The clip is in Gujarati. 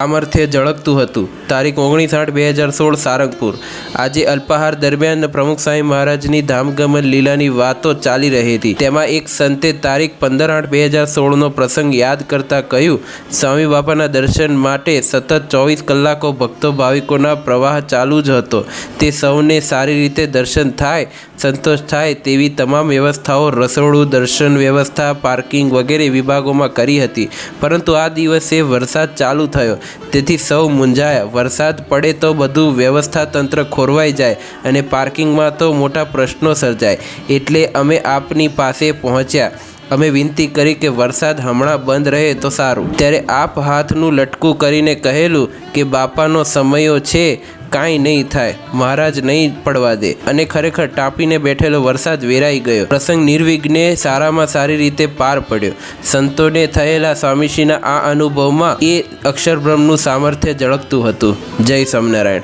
સામર્થ્ય ઝળકતું હતું। તારીખ 19/8/2016 સારંગપુર। આજે અલ્પાહાર દરમિયાન પ્રમુખ સ્વામી મહારાજની ધામગમન લીલાની વાતો ચાલી રહી હતી। તેમાં એક સંતે તારીખ 15/8/2016નો પ્રસંગ યાદ કરતા કહ્યું, સ્વામી બાપાના દર્શન માટે સતત 24 કલાકો ભક્તો ભાવિકોના પ્રવાહ ચાલુ જ હતો। તે સૌને સારી રીતે દર્શન થાય, સંતોષ થાય તેવી તમામ વ્યવસ્થાઓ રસોડું, દર્શન વ્યવસ્થા, પાર્કિંગ વગેરે વિભાગોમાં કરી હતી। પરંતુ આ દિવસે વરસાદ ચાલુ થયો, તેથી સૌ મૂંઝાયા। વરસાદ પડે તો બધું વ્યવસ્થા તંત્ર ખોરવાઈ જાય અને પાર્કિંગમાં તો મોટા પ્રશ્નો સર્જાય। એટલે અમે આપની પાસે પહોંચ્યા। અમે વિનંતી કરી કે વરસાદ હમણાં બંધ રહે તો સારું। ત્યારે આપ હાથનું લટકું કરીને કહેલું કે બાપાનો સમયો છે, કાંઈ નહીં થાય, મહારાજ નહીં પડવા દે। અને ખરેખર ટાંપીને બેઠેલો વરસાદ વેરાઈ ગયો। પ્રસંગ નિર્વિઘ્ને સારામાં સારી રીતે પાર પડ્યો। સંતોને થયેલા સ્વામીશ્રીના આ અનુભવમાં એ અક્ષરબ્રહ્મનું સામર્થ્ય ઝળકતું હતું। જય સ્વામિનારાયણ।